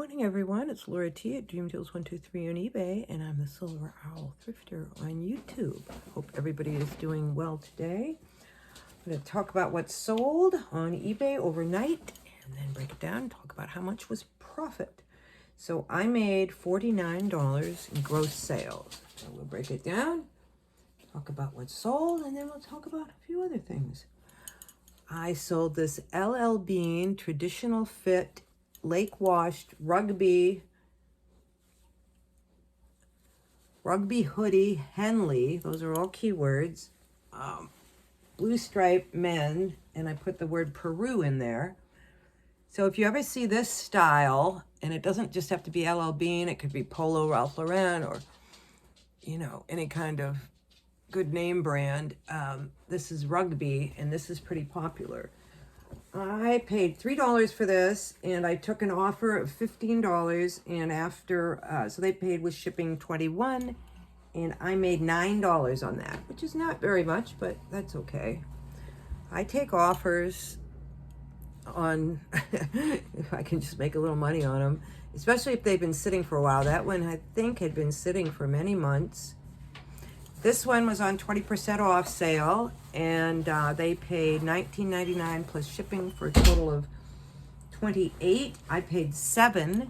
morning, everyone. It's Laura T at DreamDeals123 on eBay, and I'm the Silver Owl Thrifter on YouTube. Hope everybody is doing well today. I'm going to talk about what's sold on eBay overnight, and then break it down and talk about how much was profit. So I made $49 in gross sales. So we'll break it down, talk about what's sold, and then we'll talk about a few other things. I sold this LL Bean traditional fit lake washed rugby hoodie Henley. Those are all keywords. Blue stripe men, and I put the word Peru in there. So if you ever see this style, and it doesn't just have to be LL Bean, it could be Polo Ralph Lauren, or any kind of good name brand. This is rugby, and this is pretty popular. I paid $3 for this, and I took an offer of $15, and after, so they paid with shipping $21, and I made $9 on that, which is not very much, but that's okay. I take offers on, if I can just make a little money on them, especially if they've been sitting for a while. That one, I think, had been sitting for many months. This one was on 20% off sale, and they paid $19.99 plus shipping for a total of $28. I paid $7,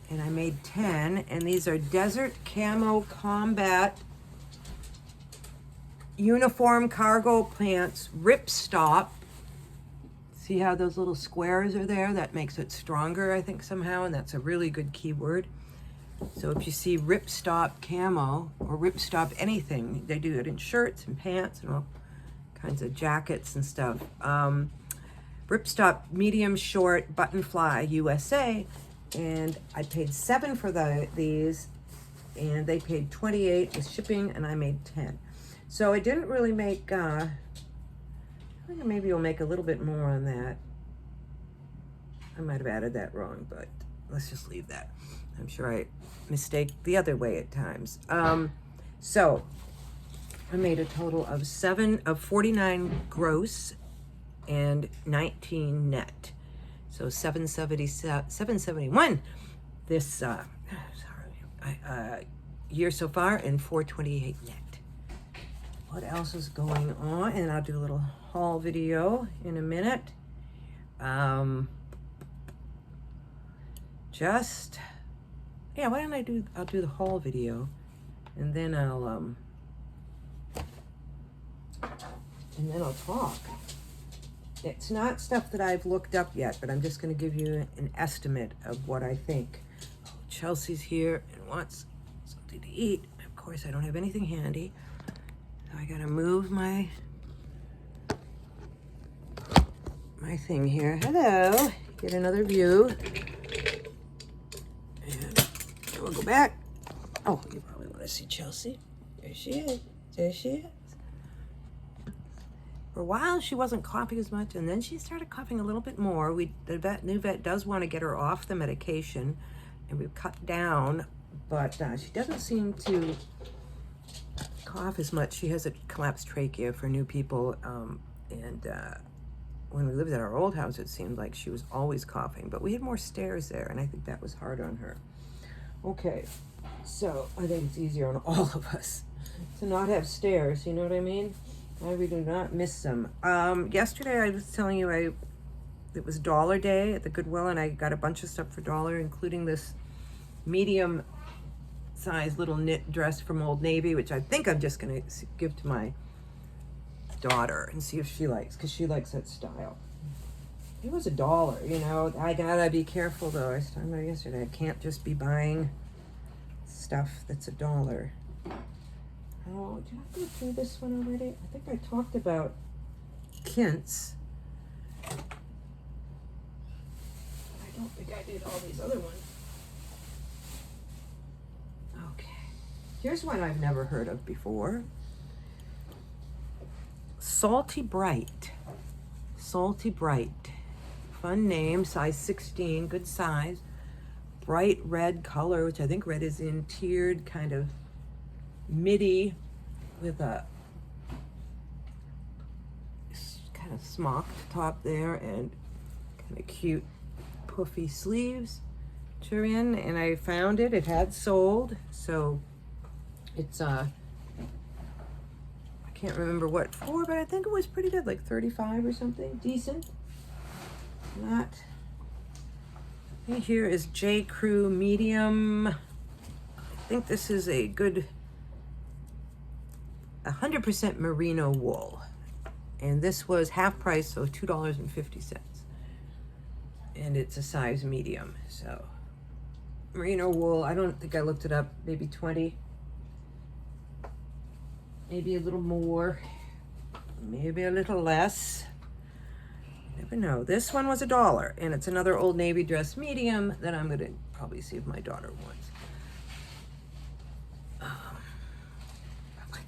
and I made $10. And these are Desert Camo Combat Uniform Cargo Pants Ripstop. See how those little squares are there? That makes it stronger, I think, somehow, and that's a really good keyword. So if you see ripstop camo or ripstop anything, they do it in shirts and pants and all kinds of jackets and stuff. Ripstop medium short button fly USA, and I paid $7 for these, and they paid $28 with shipping, and I made $10. So I didn't really make. I think maybe we'll make a little bit more on that. I might have added that wrong, but let's just leave that. I'm sure I mistake the other way at times. So I made a total of 49 gross and 19 net. So 771 this year so far, and 428 net. What else is going on? And I'll do a little haul video in a minute. Why don't I'll do the haul video, and then I'll talk. It's not stuff that I've looked up yet, but I'm just going to give you an estimate of what I think. Oh, Chelsea's here and wants something to eat. Of course, I don't have anything handy, so I got to move my thing here. Hello, get another view. We'll go back. Oh, you probably want to see Chelsea. There she is. There she is. For a while, she wasn't coughing as much, and then she started coughing a little bit more. The new vet does want to get her off the medication, and we've cut down, but she doesn't seem to cough as much. She has a collapsed trachea for new people, and when we lived at our old house, it seemed like she was always coughing, but we had more stairs there, and I think that was hard on her. Okay, so I think it's easier on all of us to not have stairs, you know what I mean? We do not miss them. Yesterday I was telling you it was Dollar Day at the Goodwill, and I got a bunch of stuff for $1, including this medium size little knit dress from Old Navy, which I think I'm just going to give to my daughter and see if she likes, because she likes that style. It was $1, I gotta be careful though. I was talking about yesterday, I can't just be buying stuff that's $1. Oh, did I go through this one already? I think I talked about Kintz. I don't think I did all these other ones. Okay, here's one I've never heard of before. Salty Bright. Salty Bright. Fun name, size 16, good size. Bright red color, which I think red is in tiered kind of midi with a kind of smocked top there and kind of cute puffy sleeves. in, and I found it. It had sold, so it's I can't remember what for, but I think it was pretty good, like 35 or something. Decent. Not. Here is JCrew medium. I think this is a good 100% merino wool, and this was half price, so $2.50, and it's a size medium. So merino wool, I don't think I looked it up, maybe 20, maybe a little more, maybe a little less. You never know. This one was $1, and it's another Old Navy dress medium that I'm gonna probably see if my daughter wants.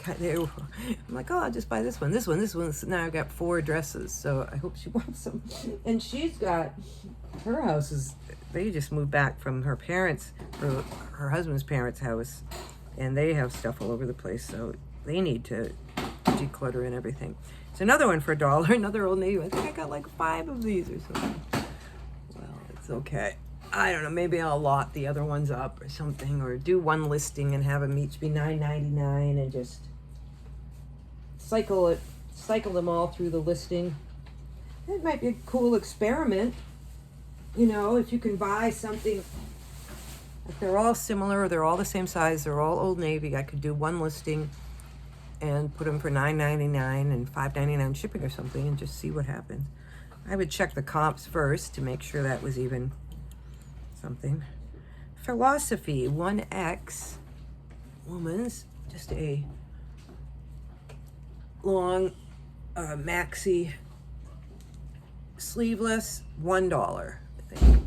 I'm like, oh, I'll just buy this one, this one, this one. So now I've got 4 dresses, so I hope she wants them. And she's got, her house is, they just moved back from her parents, her husband's parents' house, and they have stuff all over the place, so they need to declutter and everything. It's another one for $1, another Old Navy. I think I got like 5 of these or something. Well, it's okay. I don't know, maybe I'll lot the other ones up or something, or do one listing and have them each be $9.99 and just cycle them all through the listing. It might be a cool experiment, you know, if you can buy something, if they're all similar, or they're all the same size, they're all Old Navy, I could do one listing and put them for $9.99 and $5.99 shipping or something, and just see what happens. I would check the comps first to make sure that was even something. Philosophy 1X woman's, just a long maxi sleeveless, $1, I think.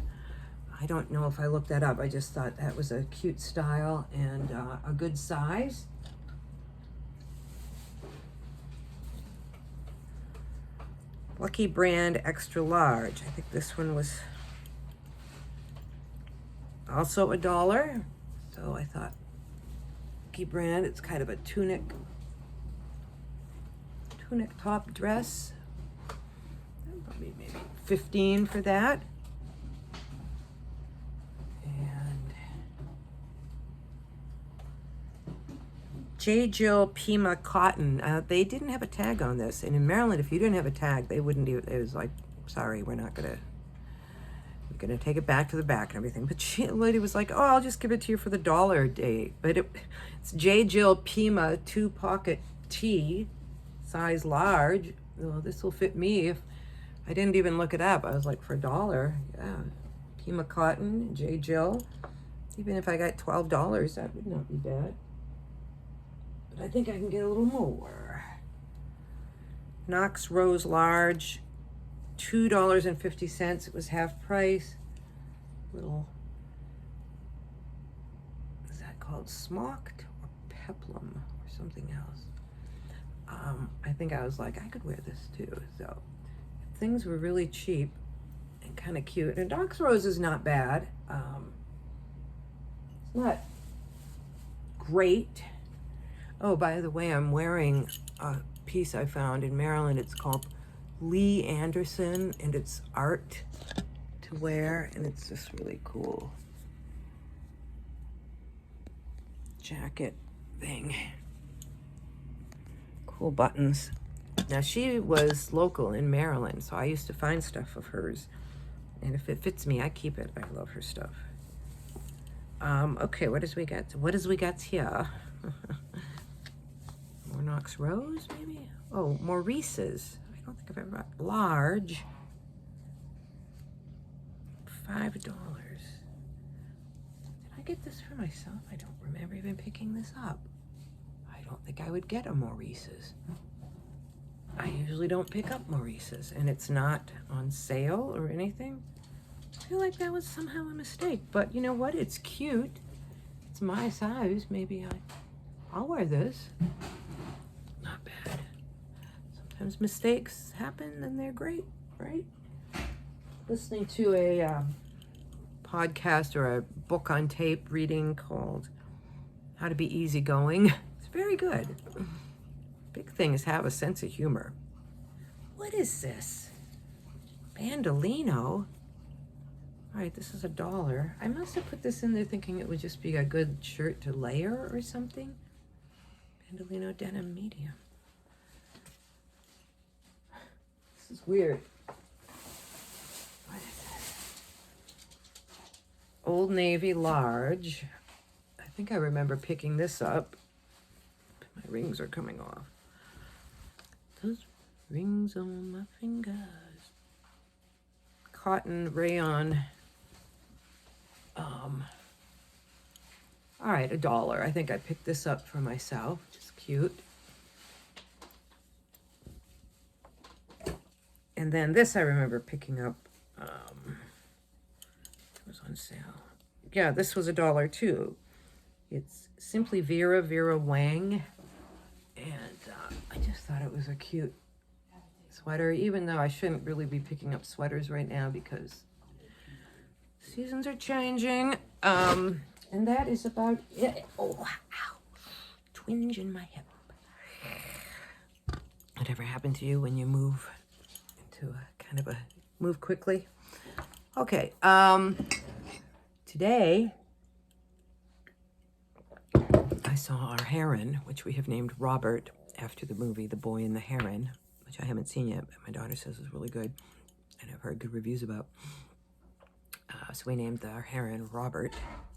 I don't know if I looked that up. I just thought that was a cute style and a good size. Lucky Brand extra large. I think this one was also $1. So I thought, Lucky Brand, it's kind of a tunic top dress. Probably maybe 15 for that. And J. Jill Pima cotton. They didn't have a tag on this, and in Maryland, if you didn't have a tag, they wouldn't even. It was like, sorry, we're gonna take it back to the back and everything. But the lady was like, oh, I'll just give it to you for the $1 day. But it's J. Jill Pima 2-pocket tee, size large. Oh, this will fit me. If I didn't even look it up, I was like, for $1, yeah. Pima cotton, J. Jill. Even if I got $12, that would not be bad. But I think I can get a little more. Knox Rose large, $2.50. It was half price. Little, is that called smocked or peplum or something else? I think I was like, I could wear this too. So things were really cheap and kind of cute. And Knox Rose is not bad. It's not great. Oh, by the way, I'm wearing a piece I found in Maryland. It's called Lee Anderson, and it's art to wear, and it's just really cool jacket thing. Cool buttons. Now, she was local in Maryland, so I used to find stuff of hers, and if it fits me, I keep it. I love her stuff. Okay, what does we got? What does we got here? More Knox Rose, maybe? Oh, Maurice's. I don't think I've ever got large. $5. Did I get this for myself? I don't remember even picking this up. I don't think I would get a Maurice's. I usually don't pick up Maurice's, and it's not on sale or anything. I feel like that was somehow a mistake, but you know what? It's cute. It's my size. Maybe I'll wear this. Not bad. Sometimes mistakes happen and they're great, right? Listening to a podcast or a book on tape reading called How to Be Easygoing. It's very good. Big thing is have a sense of humor. What is this? Bandolino? All right, this is $1. I must have put this in there thinking it would just be a good shirt to layer or something. Bandolino denim medium. This is weird. What is it? Old Navy large. I think I remember picking this up. My rings are coming off. Those rings on my fingers. Cotton rayon. All right, $1. I think I picked this up for myself. It's cute. And then this I remember picking up. It was on sale. Yeah, this was $1 too. It's Simply Vera Wang. And I just thought it was a cute sweater, even though I shouldn't really be picking up sweaters right now because seasons are changing. And that is about it. Oh, ow. Twinge in my hip. Whatever happened to you when you move into a kind of a move quickly? Okay. Today, I saw our heron, which we have named Robert after the movie The Boy and the Heron, which I haven't seen yet, but my daughter says is really good, and I've heard good reviews about. So we named our heron Robert,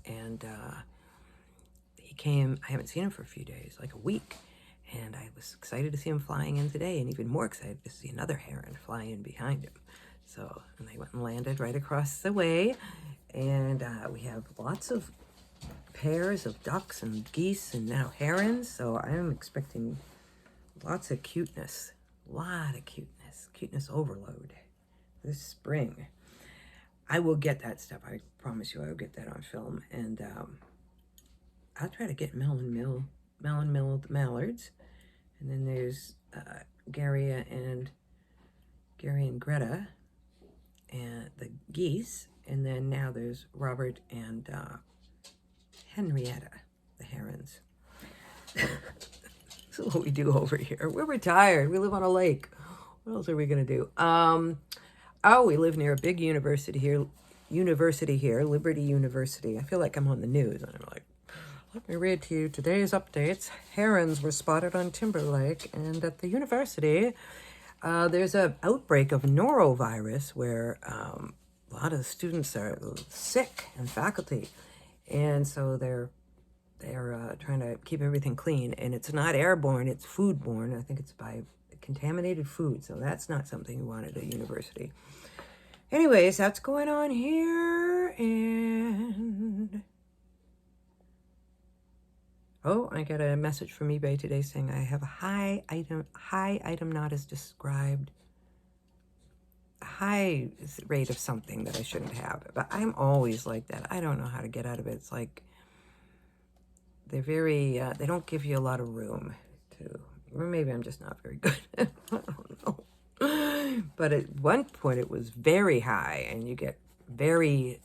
and he came. I haven't seen him for a few days, like a week, and I was excited to see him flying in today, and even more excited to see another heron fly in behind him. So, and they went and landed right across the way, and we have lots of pairs of ducks and geese and now herons, so I'm expecting lots of cuteness. A lot of cuteness overload this spring. I will get that stuff. I promise you I will get that on film. And I'll try to get Melon Mill the mallards. And then there's Gary and Greta and the geese. And then now there's Robert and Henrietta, the herons. This is what we do over here. We're retired. We live on a lake. What else are we going to do? Oh, we live near a big university here, Liberty University. I feel like I'm on the news. And I'm like, let me read to you today's updates. Herons were spotted on Timberlake, and at the university, there's an outbreak of norovirus where a lot of the students are sick and faculty, and so they're trying to keep everything clean. And it's not airborne; it's foodborne. I think it's by contaminated food, so that's not something you want at a university. Anyways, that's going on here, and oh, I got a message from eBay today saying I have a high item not as described, a high rate of something that I shouldn't have. But I'm always like that. I don't know how to get out of it. It's like they're very, they don't give you a lot of room to, or maybe I'm just not very good. I don't know. But at one point it was very high, and you get very,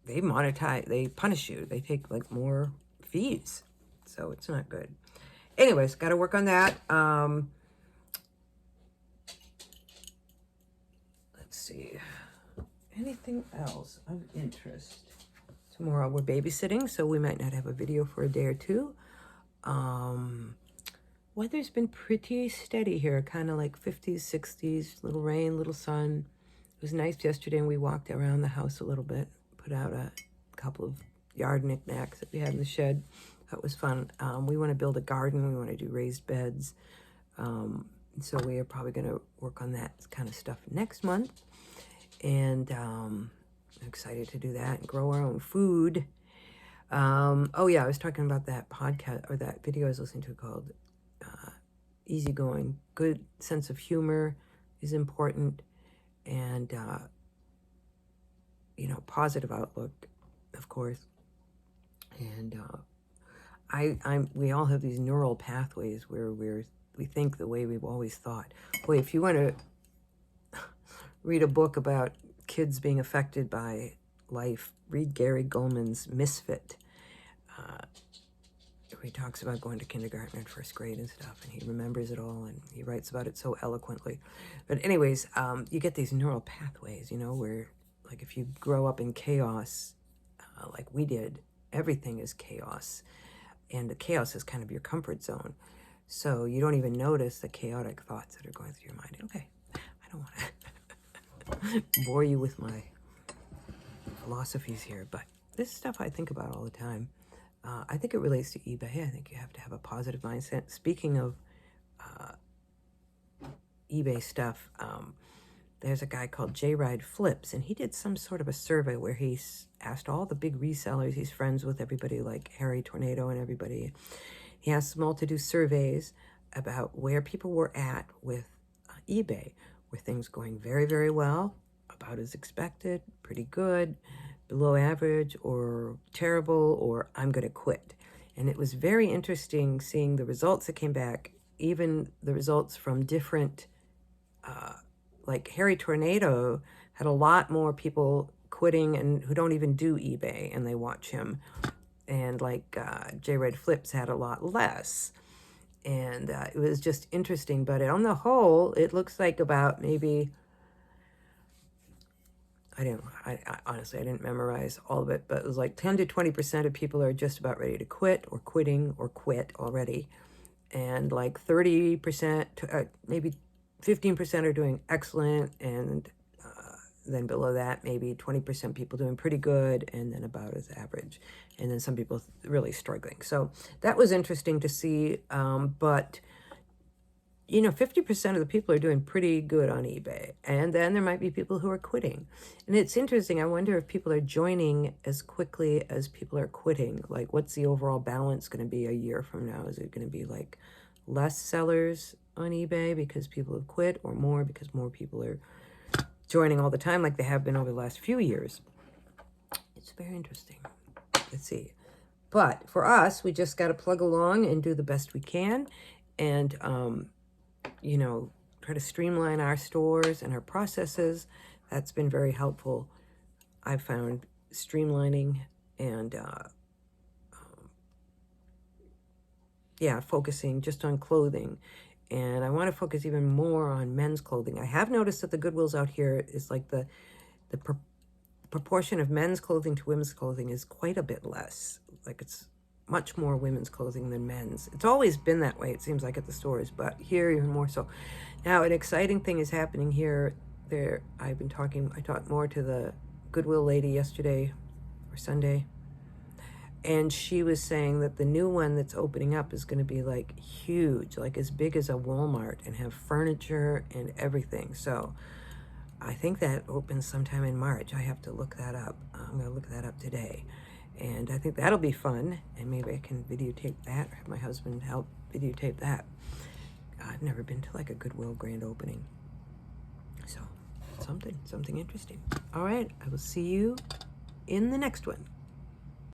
they monetize, they punish you. They take like more fees. So it's not good. Anyways, got to work on that. Let's see. Anything else of interest? Tomorrow we're babysitting, so we might not have a video for a day or two. Weather's been pretty steady here, kind of like 50s, 60s, little rain, little sun. It was nice yesterday, and we walked around the house a little bit, put out a couple of yard knickknacks that we had in the shed. That was fun. We want to build a garden. We want to do raised beds. So we are probably going to work on that kind of stuff next month. And I'm excited to do that and grow our own food. Oh, yeah, I was talking about that podcast or that video I was listening to called Easygoing. Good sense of humor is important, and positive outlook, of course. And we all have these neural pathways where we think the way we've always thought. Boy, if you want to read a book about kids being affected by life, read Gary Goldman's Misfit. He talks about going to kindergarten and first grade and stuff, and he remembers it all, and he writes about it so eloquently. But anyways, you get these neural pathways, where like if you grow up in chaos, like we did, everything is chaos. And the chaos is kind of your comfort zone. So you don't even notice the chaotic thoughts that are going through your mind. Okay, I don't want to bore you with my philosophies here, but this stuff I think about all the time. I think it relates to eBay. I think you have to have a positive mindset. Speaking of eBay stuff, there's a guy called JCrew Flips, and he did some sort of a survey where he asked all the big resellers, he's friends with everybody like Harry Tornado and everybody. He asked them all to do surveys about where people were at with eBay. Were things going very, very well, about as expected, pretty good, below average, or terrible, or I'm going to quit? And it was very interesting seeing the results that came back, even the results from different like Harry Tornado had a lot more people quitting and who don't even do eBay, and they watch him. And like JCrew Flips had a lot less. And it was just interesting. But on the whole, it looks like about maybe, I honestly, I didn't memorize all of it, but it was like 10 to 20% of people are just about ready to quit or quitting or quit already. And like 30%, maybe 15% are doing excellent, and then below that, maybe 20% people doing pretty good, and then about as average. And then some people really struggling. So that was interesting to see. But, you know, 50% of the people are doing pretty good on eBay. And then there might be people who are quitting. And it's interesting. I wonder if people are joining as quickly as people are quitting. Like, what's the overall balance going to be a year from now? Is it going to be like less sellers on eBay because people have quit, or more because more people are joining all the time like they have been over the last few years? It's very interesting. Let's see. But for us, we just got to plug along and do the best we can, and you know, try to streamline our stores and our processes. That's been very helpful. I've found streamlining and yeah, focusing just on clothing. And I want to focus even more on men's clothing. I have noticed that the Goodwills out here is like the proportion of men's clothing to women's clothing is quite a bit less. Like it's much more women's clothing than men's. It's always been that way, it seems like, at the stores, but here even more so. Now, an exciting thing is happening here. I talked more to the Goodwill lady yesterday or Sunday, and she was saying that the new one that's opening up is going to be like huge, like as big as a Walmart, and have furniture and everything. So I think that opens sometime in March. I have to look that up. I'm going to look that up today. And I think that'll be fun. And maybe I can videotape that, or have my husband help videotape that. I've never been to like a Goodwill grand opening. So something interesting. All right. I will see you in the next one.